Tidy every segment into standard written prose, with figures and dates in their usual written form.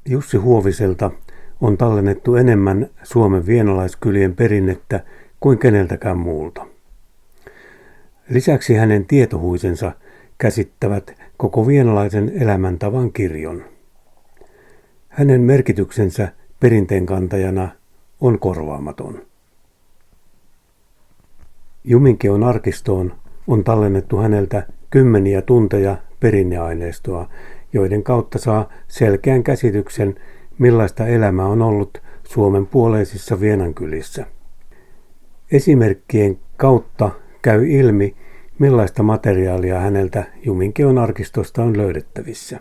Jussi Huoviselta on tallennettu enemmän Suomen vienalaiskylien perinnettä kuin keneltäkään muulta. Lisäksi hänen tietohuisensa käsittävät koko vienalaisen elämäntavan kirjon. Hänen merkityksensä perinteenkantajana on korvaamaton. Juminkeon arkistoon on tallennettu häneltä kymmeniä tunteja perinneaineistoa, joiden kautta saa selkeän käsityksen, millaista elämä on ollut Suomen puoleisissa Vienankylissä. Esimerkkien kautta käy ilmi, millaista materiaalia häneltä Juminkeon arkistosta on löydettävissä.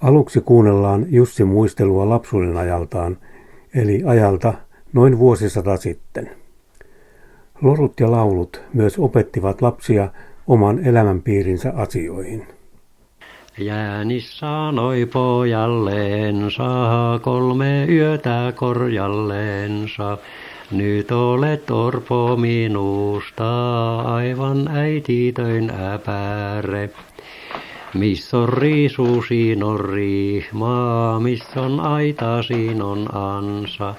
Aluksi kuunnellaan Jussin muistelua lapsuuden ajaltaan, eli ajalta noin vuosisata sitten. Lorut ja laulut myös opettivat lapsia oman elämänpiirinsä asioihin. Jäänis sanoi pojalleensa, 3 yötä korjalleensa. Nyt olet orpo minusta, aivan äititöin äpäre. Miss on riisu, siin on rihma, miss on aita, siin on ansa.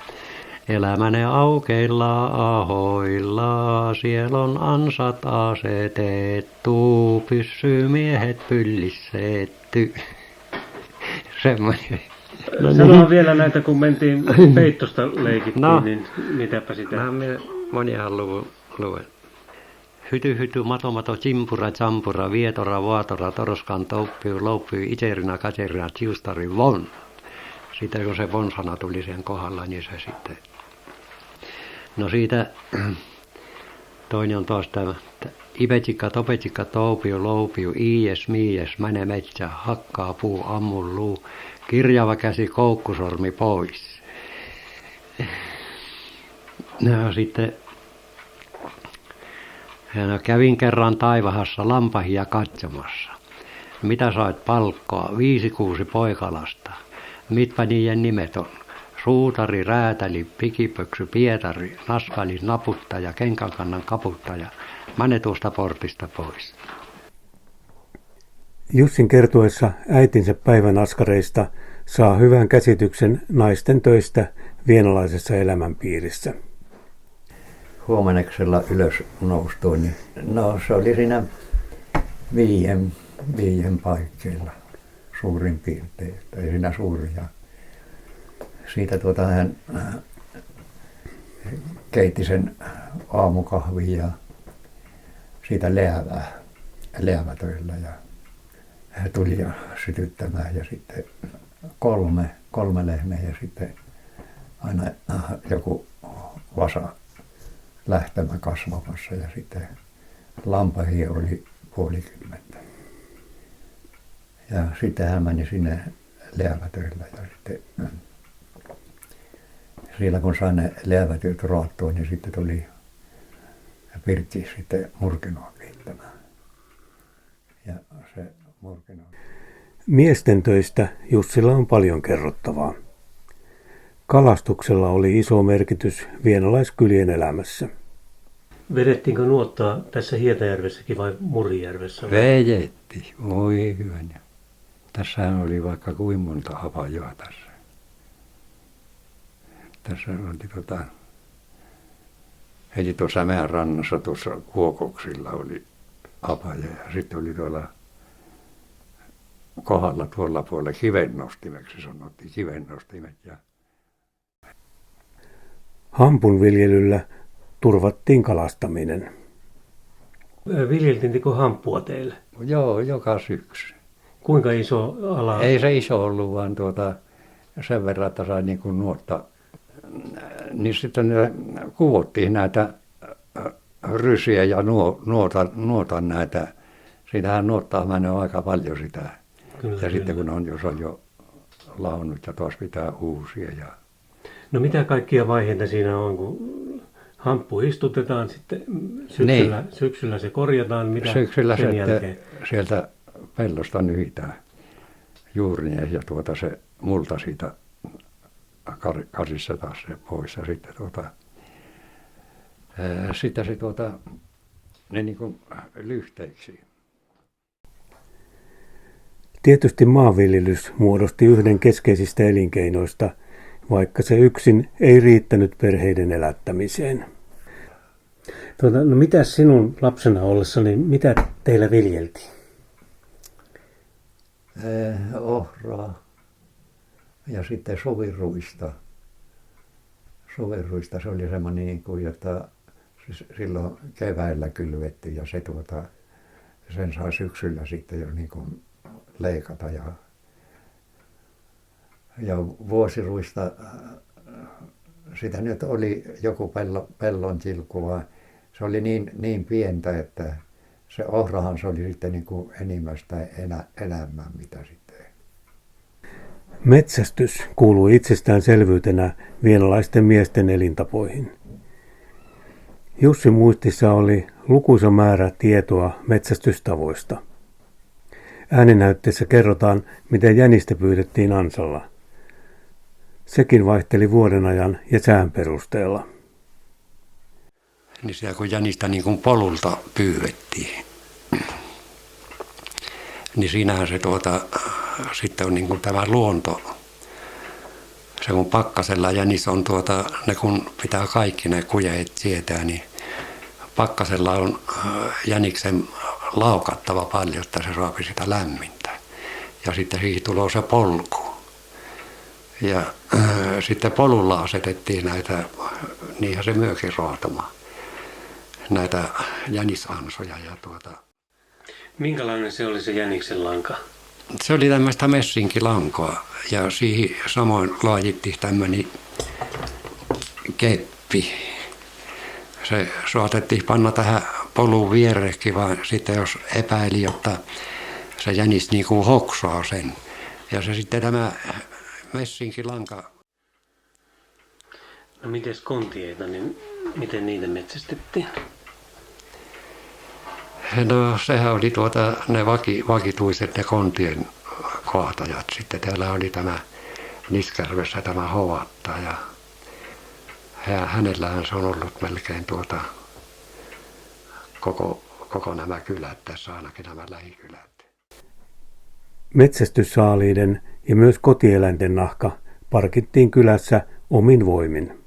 Elämäne aukeilla ahoilla, siellä on ansat asetettu, pyssymiehet pyllissetty. Semmoinen. Sanoa vielä näitä, kun mentiin peittosta leikittiin, niin mitäpä sitä? Moniahan luen. Hyty, hyty, mato, mato, chimpura, champura, vietora, vaatora, toroskan, touppiu, louppiu, iterina, katerina, tiustari, von. Sitten kun se von-sana tuli sen kohdalla, niin se sitten. No siitä toinen on taas tämä. Ipetsikka, topetsikka, toupiu, loupiu, iies, miies, mene metsä, hakkaa puu, ammu luu, kirjava käsi, koukkusormi pois. No sitten no, kävin kerran taivahassa lampahia katsomassa. Mitä sait palkkoa? 5-6 poikalasta. Mitpä niiden nimet on? Suutari, räätäli, pikipöksy, Pietari, naskali, naputtaja, kenkankannan kaputtaja. Mene tuosta portista pois. Jussin kertoessa äitinsä päivän askareista saa hyvän käsityksen naisten töistä vienalaisessa elämänpiirissä. Huomeneksella ylös noustuin, niin no se oli siinä viien paikkeilla suurin piirtein, ei siinä suuria. Siitä hän keitti sen aamukahvin ja siitä läävätöillä ja hän tuli ja sytyttämään ja sitten kolme lehmää ja sitten aina joku vasa lähtemä kasvamassa ja sitten lampahia oli 50. Ja sitten hän meni sinne läävätöillä ja sitten siellä kun sai ne läävätyöt raattua, niin sitten tuli Pirtti sitten murkinoa keittämään. Ja se murkinoa. Miesten töistä Jussilla on paljon kerrottavaa. Kalastuksella oli iso merkitys vienalaiskylien elämässä. Vedettiinkö nuottaa tässä Hietajärvessäkin vai Murijärvessä? Vejetti, voi hyvänä. Tässähän oli vaikka kuin monta apajoa tässä. Tässä oli heti tuossa mäen rannassa tuossa Kuokoksilla oli apaja ja sitten oli tuolla kohdalla tuolla puolella kivennostimeksi sanottiin kivennostimet. Ja Hampunviljelyllä turvattiin kalastaminen. Viljeltiinkö hamppua teille? Joo, joka syksy. Kuinka iso ala? Ei se iso ollut, vaan sen verran, että sai niin kuin nuotta. Niin sitten kuvottiin näitä rysiä ja nuotan näitä. Siitähän nuottaa menee aika paljon sitä. Kyllä, ja sitten kun jos on jo launut ja taas pitää uusia. Ja no mitä kaikkia vaiheita siinä on, kun hamppu istutetaan, sitten syksyllä se korjataan, mitä syksyllä sen jälkeen? Sieltä pellosta nyhitään juurineen ja se multa siitä kasissa taas se pois ja sitten sitten se ne niin kuin lyhteiksi. Tietysti maanviljelys muodosti yhden keskeisistä elinkeinoista, vaikka se yksin ei riittänyt perheiden elättämiseen. No mitä sinun lapsena ollessa, niin mitä teillä viljeltiin? Ohraa ja sitten suviruista. Suviruista se oli semmoinen, niin kuin, jota silloin keväällä kylvettiin ja sen sai syksyllä sitten jo niin kuin leikata. Ja vuosiruista, sitä nyt oli joku pellon tilkkua. Se oli niin pientä, että se ohrahan se oli sitten niin kuin enimmästä enemmän mitä sitten. Metsästys kuului itsestäänselvyytenä vienalaisten miesten elintapoihin. Jussi muistissa oli lukuisa määrä tietoa metsästystavoista. Ääninäytteessä kerrotaan, miten jänistä pyydettiin ansalla. Sekin vaihteli vuodenajan ja sään perusteella. Niin siellä kun jänistä niin kuin polulta pyydettiin, niin siinähän se sitten on niin kuin tämä luonto. Se kun pakkasella jänis on ne kun pitää kaikki ne kujeet sietää, niin pakkasella on jäniksen laukattava paljon, että se saapi sitä lämmintä. Ja sitten siihen tulee se polku. Ja sitten polulla asetettiin näitä, niinhän se myökin raatama, näitä jänisansoja. Minkälainen se oli se jäniksen lanka? Se oli tämmöistä messinkilankoa ja siihen samoin laajittiin tämmöinen keppi. Se saatettiin panna tähän polun vierekin, vaan sitten jos epäili, jotta se jänis niin kuin hoksaa sen. Ja se sitten tämä messinkilanka. No mites kontieita, niin miten niitä metsästettiin? No sehän oli ne vakituiset ne kontien kaatajat. Sitten täällä oli tämä Niskärvessä tämä Hovatta ja hänellähän se on ollut melkein koko nämä kylät tässä, ainakin nämä lähikylät. Metsästyssaaliiden ja myös kotieläinten nahka parkittiin kylässä omin voimin.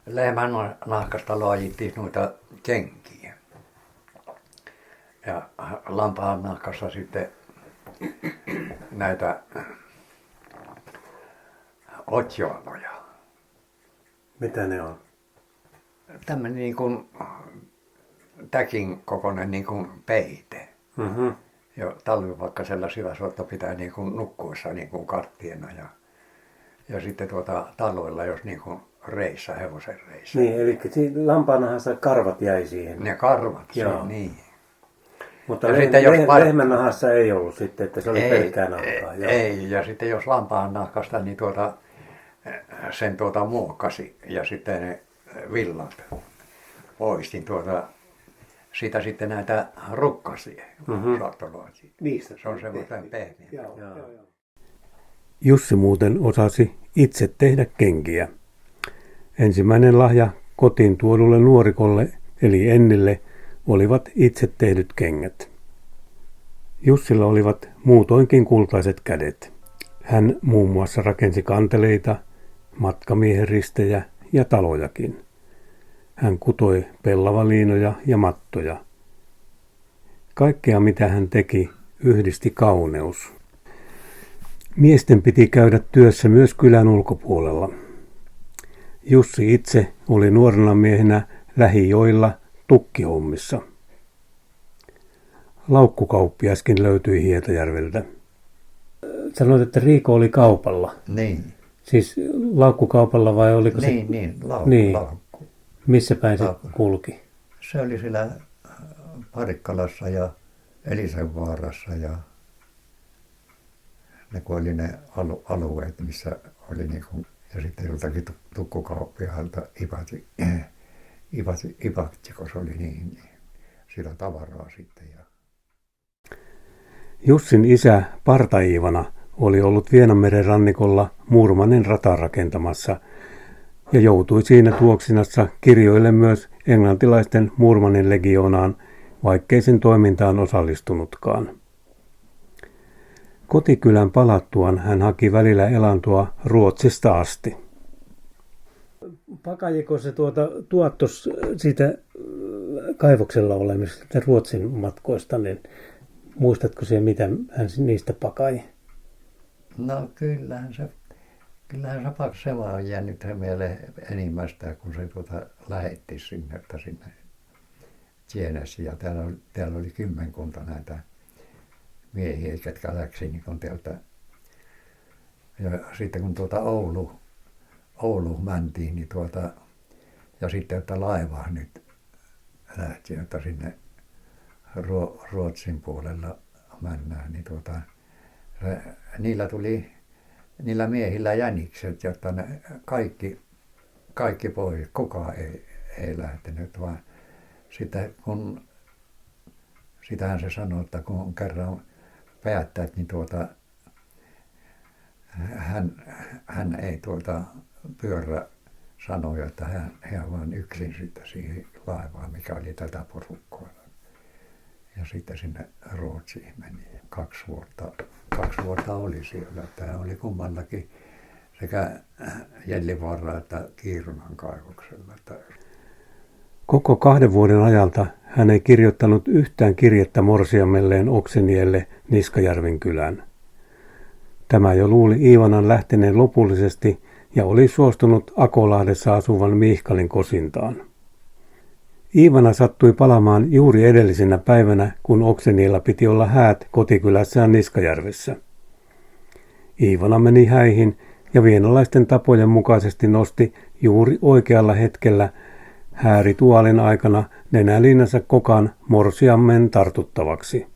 Lehmän nahkasta laajittiin noita kenkiä. Ja lampaan nahkassa sitten näitä otjoanoja. Mitä ne on? Tämmöinen niin kuin täkin kokoinen niin kuin peite. Mm-hmm. Ja talvipakkasella sillä suotta pitää niin kuin nukkuessa niin kuin karttiena ja sitten talvella jos niin kuin reissa, hevosen reissa. Niin, eli lampaannahassa karvat jäi siihen. Ne karvat, se, niin. Mutta lehmän nahassa ei ollut sitten, että se oli pelkkää nahkaa. Ei, ja sitten jos lampaan nahkasta, niin sen muokkasi ja sitten ne villat poistin siitä sitten näitä rukkasia saattolaisia. Niistä se on semmoinen pehmeä. Jussi muuten osasi itse tehdä kenkiä. Ensimmäinen lahja kotiin tuodulle nuorikolle eli Ennille olivat itse tehdyt kengät. Jussilla olivat muutoinkin kultaiset kädet. Hän muun muassa rakensi kanteleita, matkamiehen ristejä ja talojakin. Hän kutoi pellavaliinoja ja mattoja. Kaikkea mitä hän teki yhdisti kauneus. Miesten piti käydä työssä myös kylän ulkopuolella. Jussi itse oli nuorena miehenä lähijoilla tukkihommissa. Laukkukauppiaskin löytyi Hietajärveltä. Sanoit, että Riiko oli kaupalla. Niin. Siis laukkukaupalla vai oliko se? Niin, laukku. Missä päin se kulki? Se oli siellä Parikkalassa ja Elisenvaarassa ja ne kun oli ne alueet, missä oli niinku, ja sitten joltakin tukkukauppiaalta Ipatti, kun se oli niin sillä tavaraa sitten. Jussin isä Parta-Iivana oli ollut Vienanmeren rannikolla Muurmanin rataa rakentamassa ja joutui siinä tuoksinassa kirjoille myös englantilaisten Muurmanin legioonaan, vaikkei sen toimintaan osallistunutkaan. Kotikylän palattuaan hän haki välillä elantoa Ruotsista asti. Pakajiko se tuottos siitä kaivoksella olemisesta Ruotsin matkoista, niin muistatko se, mitä hän niistä pakai? No kyllähän se se vaan on jäänyt mieleen enimmästä, kun se lähetti sinne, että sinne tienesi. Ja täällä oli kymmenkunta näitä miehiä, jotka läksi niin kuin täältä. Ja sitten kun Oulu mentiin, niin ja sitten, että laiva nyt lähti, että sinne Ruotsin puolella mennään, niin niillä miehillä jänikset, jotta ne kaikki pois, kukaan ei lähtenyt, vaan sitten sitähän se sanoi, että kun kerran päättävät, niin hän ei pyörä sanoi, että hän vaan yksin sitten siihen laivaan, mikä oli tätä porukkaa. Ja sitten sinne Ruotsiin meni. 2 vuotta oli siellä. Tämä oli kummallakin sekä Jellivaara että Kiirunan kaivoksella. Koko 2 vuoden ajalta hän ei kirjoittanut yhtään kirjettä morsiamelleen Oksenielle Niskajärven kylään. Tämä jo luuli Iivanan lähteneen lopullisesti ja oli suostunut Akolahdessa asuvan Mihkalin kosintaan. Iivana sattui palamaan juuri edellisenä päivänä, kun Okseniella piti olla häät kotikylässään Niskajärvessä. Iivana meni häihin ja vienalaisten tapojen mukaisesti nosti juuri oikealla hetkellä häärituolin aikana nenäliinänsä kokan morsiammen tartuttavaksi.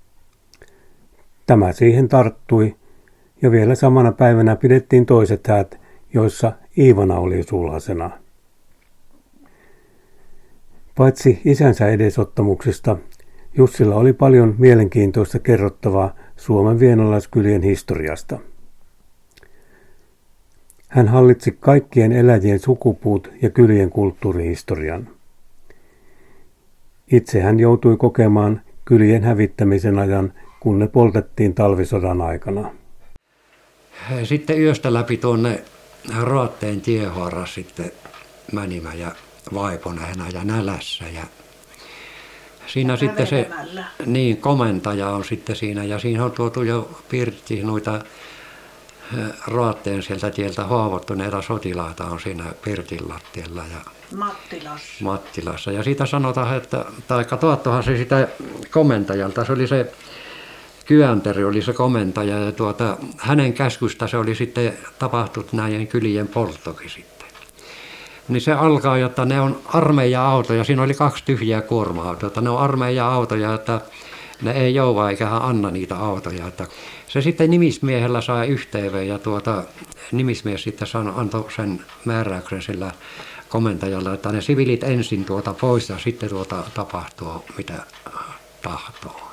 Tämä siihen tarttui ja vielä samana päivänä pidettiin toiset häät, joissa Iivana oli sulhasena. Paitsi isänsä edesottamuksista, Jussilla oli paljon mielenkiintoista kerrottavaa Suomen vienalaiskylien historiasta. Hän hallitsi kaikkien eläjien sukupuut ja kylien kulttuurihistorian. Itse hän joutui kokemaan kylien hävittämisen ajan, kun ne poltettiin talvisodan aikana. Sitten yöstä läpi tuonne Raatteen tiehaara sitten menimä ja vaiponeena ja nälässä. Ja siinä sitten se komentaja on sitten siinä ja siinä on tuotu jo pirtti noita Raatteen sieltä tieltä haavoittuneita sotilaita on siinä pirtin lattialla ja Mattilassa. Ja siitä sanotaan, että tuottohan se sitä komentajalta, se oli se Kyönteri oli se komentaja ja hänen käskystä se oli sitten tapahtunut näiden kylien polttokin sitten. Niin se alkaa, jotta ne on armeija-autoja, siinä oli 2 tyhjää kuorma-autoa, että ne on armeija-autoja, että ne ei jouva eikä anna niitä autoja. Että se sitten nimismiehellä sai yhteyden ja nimismies sitten antoi sen määräyksen sillä komentajalla, että ne siviilit ensin pois ja sitten tapahtuu mitä tahtoo.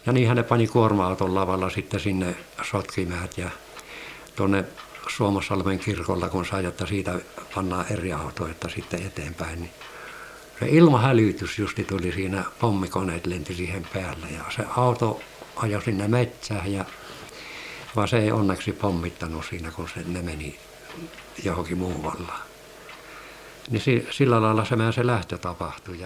Ja niinhän ne pani kuorma-auton lavalla sitten sinne Sotkimäät ja tuonne Suomussalmen kirkolla, kun sai, että siitä pannaan eri auto, että sitten eteenpäin. Niin se ilmahälytys justi tuli siinä, pommikoneet lenti siihen päälle ja se auto ajoi sinne metsään, vaan se ei onneksi pommittanut siinä, kun ne meni johonkin muualla. Niin sillä lailla se lähtö tapahtui.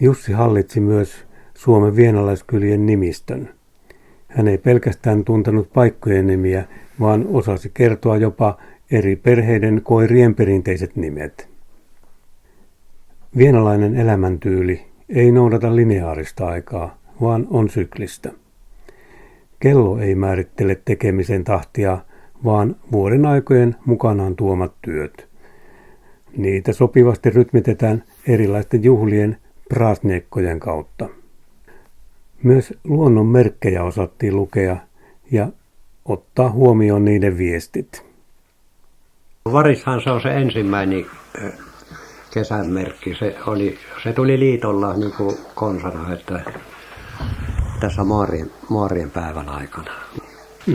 Jussi hallitsi myös Suomen vienalaiskylien nimistön. Hän ei pelkästään tuntenut paikkojen nimiä, vaan osasi kertoa jopa eri perheiden koirien perinteiset nimet. Vienalainen elämäntyyli ei noudata lineaarista aikaa, vaan on syklistä. Kello ei määrittele tekemisen tahtia, vaan vuoden aikojen mukanaan tuomat työt. Niitä sopivasti rytmitetään erilaisten juhlien praasniekkojen kautta. Myös luonnon merkkejä osattiin lukea ja ottaa huomioon niiden viestit. Varishan se on se ensimmäinen kesän merkki. Se tuli liitolla niin kuin konsana, että tässä Maarien päivän aikana.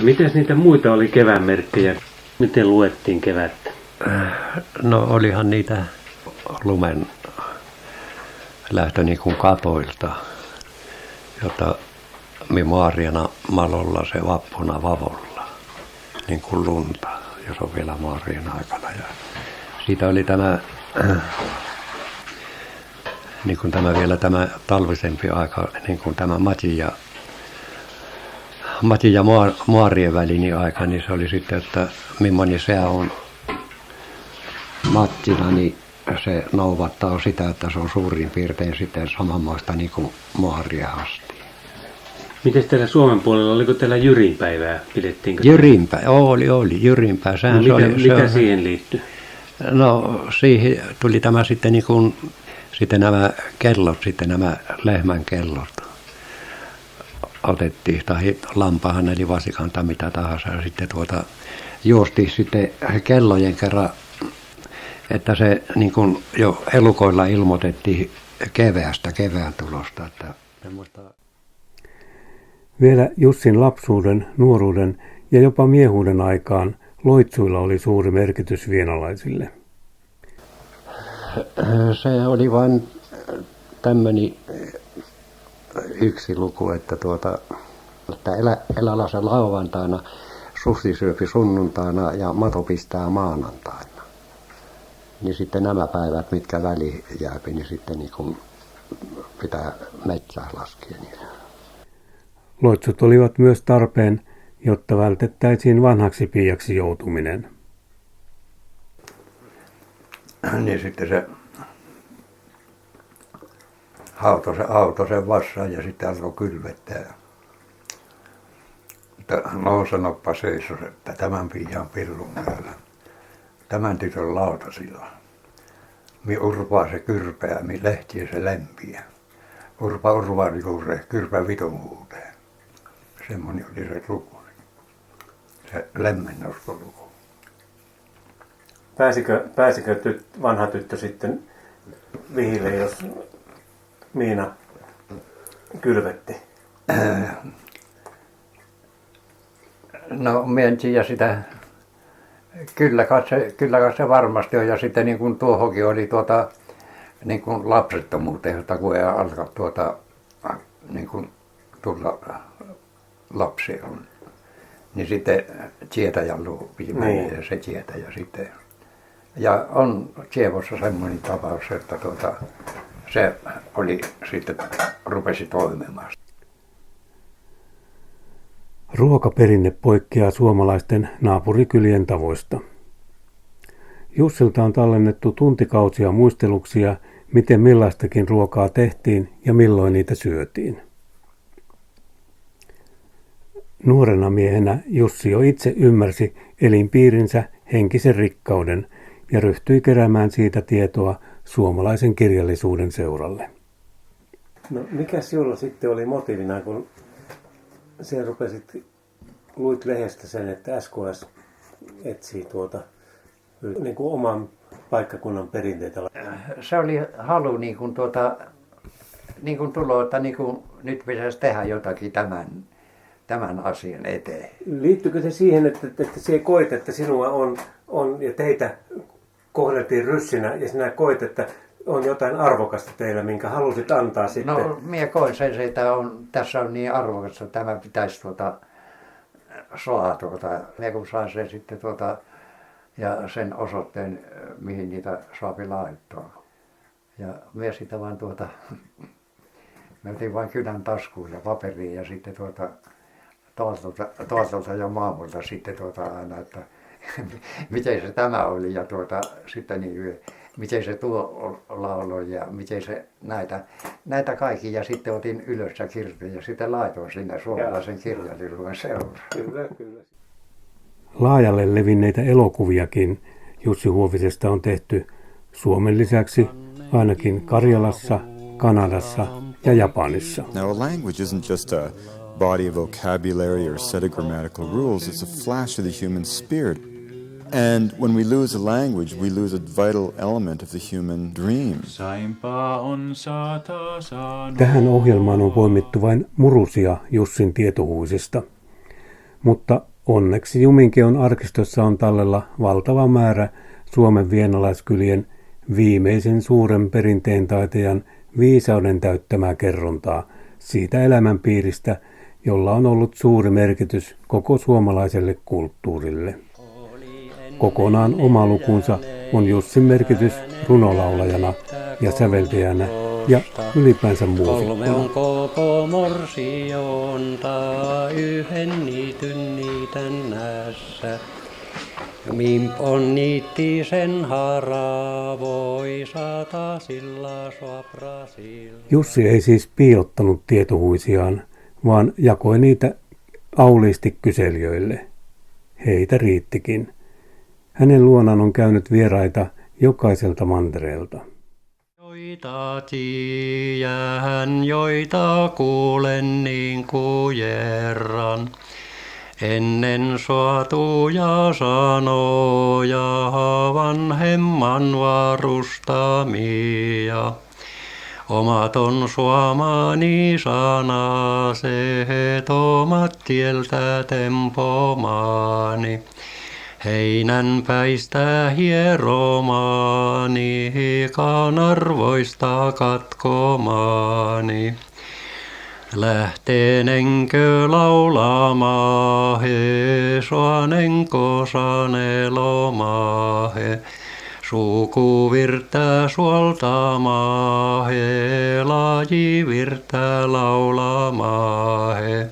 Miten niitä muita oli kevään merkkejä? Miten luettiin kevättä? No olihan niitä lumen lähtö niin kuin katoilta, jota Maariana malolla se vappuna vavolla, niin kuin lunta, jos on vielä Maarian aikana. Ja siitä oli tämä, niin kuin tämä vielä tämä talvisempi aika, niin kuin tämä Matin ja Maarien välinen aika, niin se oli sitten, että millainen se on Mattina, niin se nouvattaa sitä, että se on suurin piirtein sitten samanmoista niin kuin Maaria asti. Miten teillä Suomen puolella, oliko teillä Jyrinpäivää, pidettiinkö? Oli Jyrinpää. Sehän No, mikä siihen liittyy? No siihen tuli tämä sitten niin kuin, sitten nämä kellot, sitten nämä lehmän kellot otettiin, tai lampaahan eli vasikan tai mitä tahansa, ja sitten juostiin sitten kellojen kerran, että se niin kuin jo elukoilla ilmoitettiin kevään tulosta. Että Vielä Jussin lapsuuden, nuoruuden ja jopa miehuuden aikaan loitsuilla oli suuri merkitys vienalaisille. Se oli vain tämmöinen yksi luku, että elälässä lauantaina, susi syöpi sunnuntaina ja mato pistää maanantaina. Niin sitten nämä päivät, mitkä väliin jääpi, niin sitten niin kun pitää metsää laskea. Niin. Loitsut olivat myös tarpeen, jotta vältettäisiin vanhaksi piiaksi joutuminen. Niin sitten se hautoi sen vassaan ja sitten alkoi kylvettää. No sanoppa seisos, että tämän piian pirun päällä, tämän tytön lautasilla. Mi urpaa se kyrpeä, mi lehtiä se lempiä. Urpaa juure, kyrpä vitun huuteen. Semmoinen oli se luku. Se lemmennoskoluku. Pääsikö vanha tyttö sitten vihille, jos Miina kylvetti? No minä en tiedä sitä. Kyllä kai se varmasti on. Ja sitten niin kuin tuohonkin oli niin kuin lapsettomuuteen, jota kun ei alkaa niin kuin tulla lapsi on. Niin sitten tietäjän luo piti mennä ja se tietäjä sitten. Ja on Sievossa semmoinen tapaus, että se oli sitten rupesi toimimaan. Ruokaperinne poikkeaa suomalaisten naapurikylien tavoista. Jussilta on tallennettu tuntikausia muisteluksia, miten millaistakin ruokaa tehtiin ja milloin niitä syötiin. Nuorena miehenä Jussi jo itse ymmärsi elinpiirinsä henkisen rikkauden ja ryhtyi keräämään siitä tietoa suomalaisen kirjallisuuden seuralle. No mikä sinulla sitten oli motiivina, kun sinä luit lehdestä sen, että SKS etsii niin kuin oman paikkakunnan perinteitä? Se oli halu niin kuin niin kuin tulo, että niin kuin nyt pitäisi tehdä jotakin tämän asian eteen. Liittyykö se siihen, että sinä koit, että sinua on ja teitä kohdeltiin ryssinä ja sinä koit, että on jotain arvokasta teillä, minkä halusit antaa sitten? No minä koin sen, että tässä on niin arvokasta, että tämä pitäisi saada. Minä kun sain sen sitten ja sen osoitteen, mihin niitä saapi laittaa. Ja minä sitten vaan me otin vain kynän taskuun ja paperiin ja sitten tuolta ja maamulta sitten aina, että miten se tämä oli ja sitten niin, miten se tuo lauloi ja miten se näitä kaikki ja sitten otin ylös ja kirjoitin ja sitten laitoin sinne suomalaisen kirjallisuuden seuraan. Kyllä. Laajalle levinneitä elokuviakin Jussi Huovisesta on tehty Suomen lisäksi ainakin Karjalassa, Kanadassa ja Japanissa. Now a language isn't just a body of vocabulary or set of grammatical rules, it's a flash of the human spirit. And when we lose a language, we lose a vital element of the human dream. Tähän ohjelmaan on poimittu vain murusia Jussin tietohuisista. Mutta onneksi Juminkeon arkistossa on tallella valtava määrä Suomen vienalaiskylien viimeisen suuren perinteen taitajan viisauden täyttämää kerrontaa siitä elämänpiiristä, jolla on ollut suuri merkitys koko suomalaiselle kulttuurille. Kokonaan oma lukunsa on Jussin merkitys runolaulajana ja säveltäjänä ja ylipäänsä muusikkona. Kolme on koko morsionta, yhden niityn niitännässä. Mimp on niitti sen haravoi, sata sillä sua Brasil. Jussi ei siis piilottanut tietohuisiaan, vaan jakoi niitä auliisti kyselijöille. Heitä riittikin. Hänen luonaan on käynyt vieraita jokaiselta mantereelta. Joita tiedän, joita kuulen niin kujerran. Ennen suotuja sanoja vanhemman varustamia. Omaton suomani sana, se omat tieltä tempomaani. Heinänpäistä hieromaani, kanarvoista katkomaani. Lähteenenkö laulamaahe, soanenko sanelomaahe. Sukuvirttä suoltamaahe, lajivirttä laulamaahe.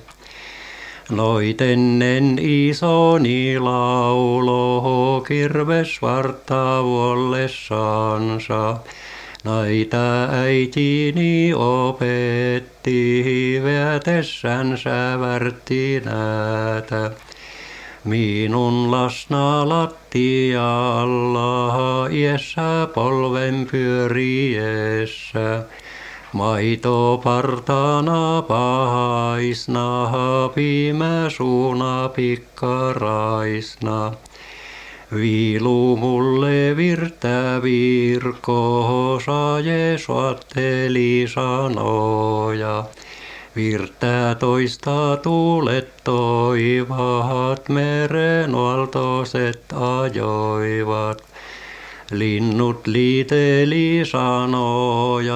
Noitennen isoni laulo, kirves vartta vuollessansa. Näitä äitini opetti, vietessänsä värttinäätä. Minun lasna lattialla, iässä polven pyöriessä. Maito partana pahaisna, piimä suuna pikkaraisna. Viilu mulle virttä virko, saaje suatteli sanoja. Virttä toista tuulet toivat, meren aaltoiset ajoivat. Linnut liiteli sanoja,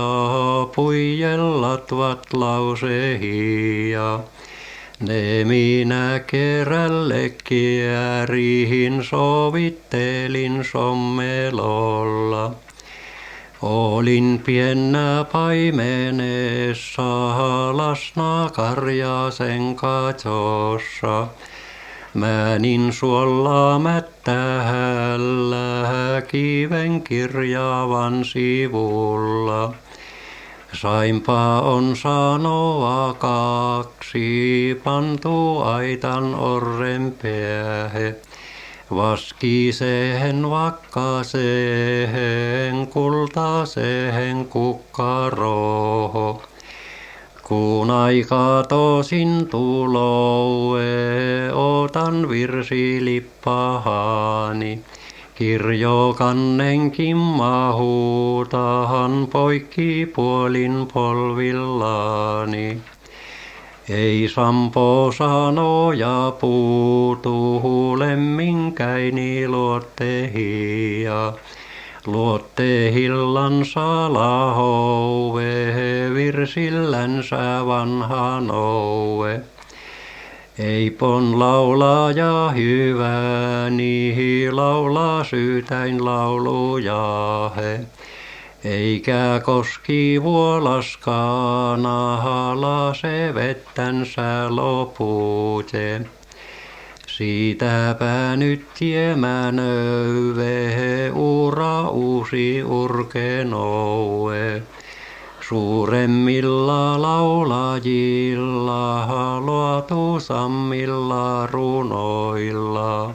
puijellatvat lausehia. Ne minä kerälle käärihin, sovittelin sommelolla. Olin piennä paimenessa, lasna karjasen katsossa. Määnin suolla mättähällä, kiven kirjavan sivulla. Sainpa on sanoa kaksi, pantu aitan orren päähe. Vaskiseen vakkaseen, kultaseen kukkaroho. Kun aika tosin tuloue, otan virsilippaani. Kirjokannen mahuutahan poikki puolin polvillani. Ei sampo sanoja puutu, lemminkäini luottehia. Luottehillansa lahove, virsillänsä vanha noue. Eipon laulaja hyväni, laulaa syytäin laulujahe. Eikä koski vuolaskana, halase vettänsä lopute. Siitäpä nyt tiemänöve, ura uusi urkenoue. Suuremmilla laulajilla, luotusammilla runoilla.